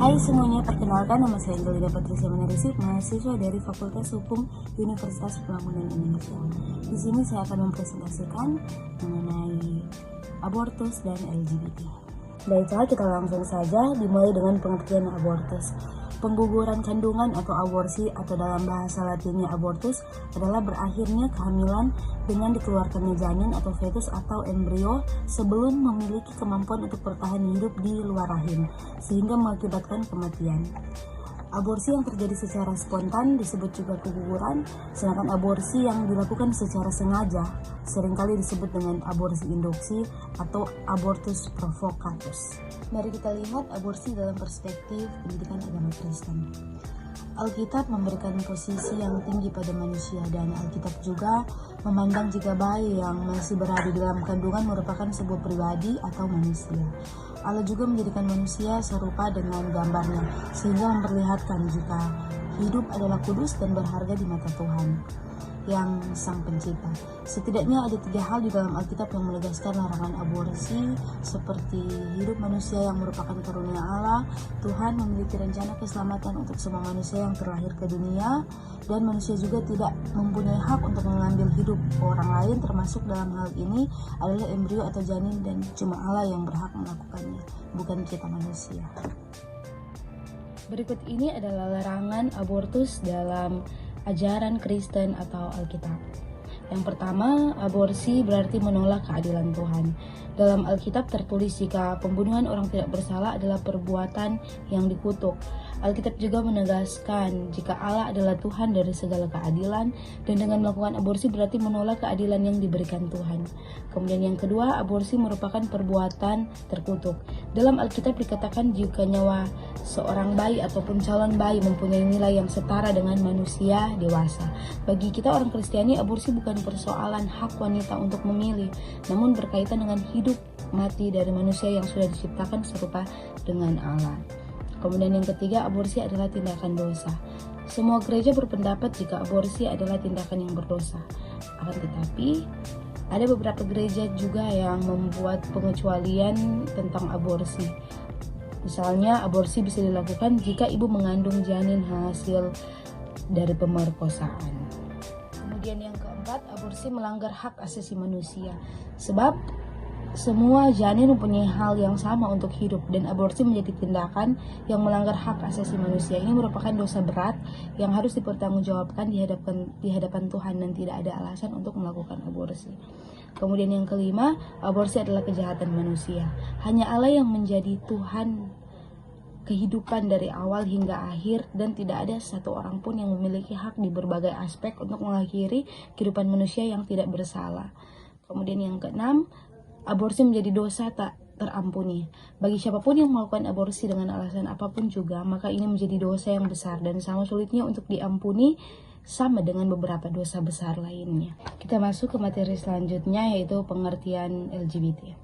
Hai semuanya, perkenalkan nama saya Angelina Patricia Manarisi, mahasiswa dari Fakultas Hukum Universitas Pembangunan Indonesia. Di sini saya akan mempresentasikan mengenai abortus dan LGBT. Baiklah, kita langsung saja dimulai dengan pengertian abortus. Pengguguran kandungan atau aborsi atau dalam bahasa latinnya abortus adalah berakhirnya kehamilan dengan dikeluarkannya janin atau fetus atau embrio sebelum memiliki kemampuan untuk bertahan hidup di luar rahim, sehingga mengakibatkan kematian. Aborsi yang terjadi secara spontan disebut juga keguguran, sedangkan aborsi yang dilakukan secara sengaja seringkali disebut dengan aborsi induksi atau abortus provocatus. Mari kita lihat aborsi dalam perspektif pendidikan agama Kristen. Alkitab memberikan posisi yang tinggi pada manusia, dan Alkitab juga memandang jika bayi yang masih berada di dalam kandungan merupakan sebuah pribadi atau manusia. Allah juga menjadikan manusia serupa dengan gambarnya, sehingga memperlihatkan jika hidup adalah kudus dan berharga di mata Tuhan yang Sang Pencipta. Setidaknya ada 3 hal di dalam Alkitab yang menegaskan larangan aborsi, seperti hidup manusia yang merupakan karunia Allah, Tuhan memiliki rencana keselamatan untuk semua manusia yang terlahir ke dunia, dan manusia juga tidak mempunyai hak untuk mengambil hidup orang lain, termasuk dalam hal ini adalah embrio atau janin, dan cuma Allah yang berhak melakukannya, bukan kita manusia. Berikut ini adalah larangan abortus dalam ajaran Kristen atau Alkitab. Yang pertama, aborsi berarti menolak keadilan Tuhan. Dalam Alkitab tertulis jika pembunuhan orang tidak bersalah adalah perbuatan yang dikutuk. Alkitab juga menegaskan jika Allah adalah Tuhan dari segala keadilan, dan dengan melakukan aborsi berarti menolak keadilan yang diberikan Tuhan. Kemudian yang kedua, aborsi merupakan perbuatan terkutuk. Dalam Alkitab dikatakan jika nyawa seorang bayi ataupun calon bayi mempunyai nilai yang setara dengan manusia dewasa. Bagi kita orang Kristiani, aborsi bukan persoalan hak wanita untuk memilih, namun berkaitan dengan hidup mati dari manusia yang sudah diciptakan serupa dengan Allah. Kemudian yang ketiga, aborsi adalah tindakan dosa. Semua gereja berpendapat jika aborsi adalah tindakan yang berdosa. Akan tetapi, ada beberapa gereja juga yang membuat pengecualian tentang aborsi. Misalnya, aborsi bisa dilakukan jika ibu mengandung janin hasil dari pemerkosaan. Kemudian yang keempat, aborsi melanggar hak asasi manusia. Sebab semua janin mempunyai hal yang sama untuk hidup, dan aborsi menjadi tindakan yang melanggar hak asasi manusia. Ini merupakan dosa berat yang harus dipertanggungjawabkan di hadapan Tuhan, dan tidak ada alasan untuk melakukan aborsi. Kemudian yang kelima, aborsi adalah kejahatan manusia. Hanya Allah yang menjadi Tuhan kehidupan dari awal hingga akhir, dan tidak ada satu orang pun yang memiliki hak di berbagai aspek untuk mengakhiri kehidupan manusia yang tidak bersalah. Kemudian yang keenam, aborsi menjadi dosa tak terampuni. Bagi siapapun yang melakukan aborsi dengan alasan apapun juga, maka ini menjadi dosa yang besar dan sama sulitnya untuk diampuni sama dengan beberapa dosa besar lainnya. Kita masuk ke materi selanjutnya, yaitu pengertian LGBT.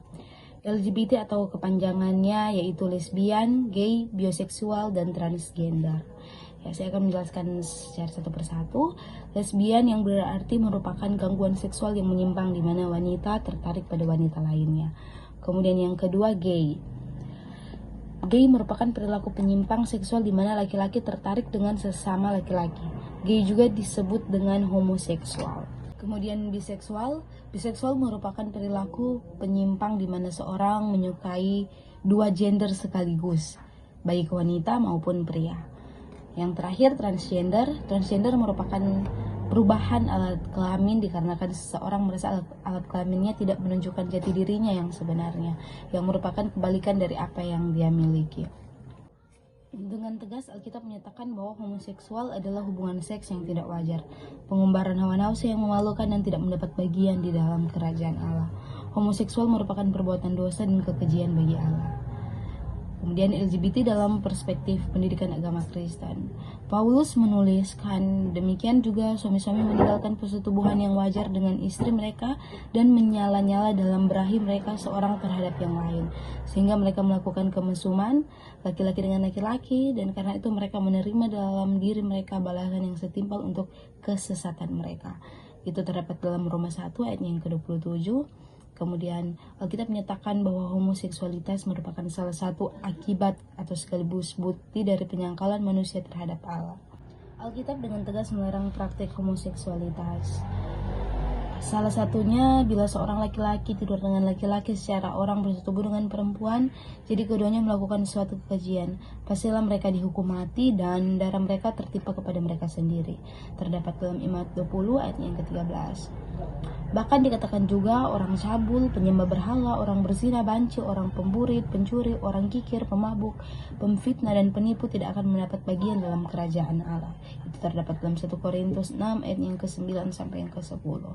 LGBT atau kepanjangannya yaitu lesbian, gay, biseksual, dan transgender. Ya, saya akan menjelaskan secara satu persatu. Lesbian yang berarti merupakan gangguan seksual yang menyimpang di mana wanita tertarik pada wanita lainnya. Kemudian yang kedua, gay. Gay merupakan perilaku penyimpang seksual di mana laki-laki tertarik dengan sesama laki-laki. Gay juga disebut dengan homoseksual. Kemudian biseksual. Biseksual merupakan perilaku penyimpang di mana seorang menyukai dua gender sekaligus, baik wanita maupun pria. Yang terakhir, transgender. Transgender merupakan perubahan alat kelamin dikarenakan seseorang merasa alat kelaminnya tidak menunjukkan jati dirinya yang sebenarnya, yang merupakan kebalikan dari apa yang dia miliki. Dengan tegas, Alkitab menyatakan bahwa homoseksual adalah hubungan seks yang tidak wajar, pengumbaran hawa nafsu yang memalukan dan tidak mendapat bagian di dalam kerajaan Allah. Homoseksual merupakan perbuatan dosa dan kekejian bagi Allah. Kemudian LGBT dalam perspektif pendidikan agama Kristen. Paulus menuliskan demikian juga suami-suami meninggalkan persetubuhan yang wajar dengan istri mereka dan menyala-nyala dalam berahi mereka seorang terhadap yang lain, sehingga mereka melakukan kemesuman laki-laki dengan laki-laki, dan karena itu mereka menerima dalam diri mereka balasan yang setimpal untuk kesesatan mereka. Itu terdapat dalam Roma 1 ayat yang ke-27. Kemudian Alkitab menyatakan bahwa homoseksualitas merupakan salah satu akibat atau sekaligus bukti dari penyangkalan manusia terhadap Allah. Alkitab dengan tegas melarang praktik homoseksualitas. Salah satunya bila seorang laki-laki tidur dengan laki-laki secara orang bersetubuh dengan perempuan, jadi keduanya melakukan suatu kekejian. Pastilah mereka dihukum mati dan darah mereka tertimpa kepada mereka sendiri. Terdapat dalam Imamat 20 ayat yang ke-13. Bahkan dikatakan juga orang cabul, penyembah berhala, orang berzina, banci, orang pemburit, pencuri, orang kikir, pemabuk, pemfitnah dan penipu tidak akan mendapat bagian dalam kerajaan Allah. Itu terdapat dalam 1 Korintus 6 ayat yang ke-9 sampai yang ke-10.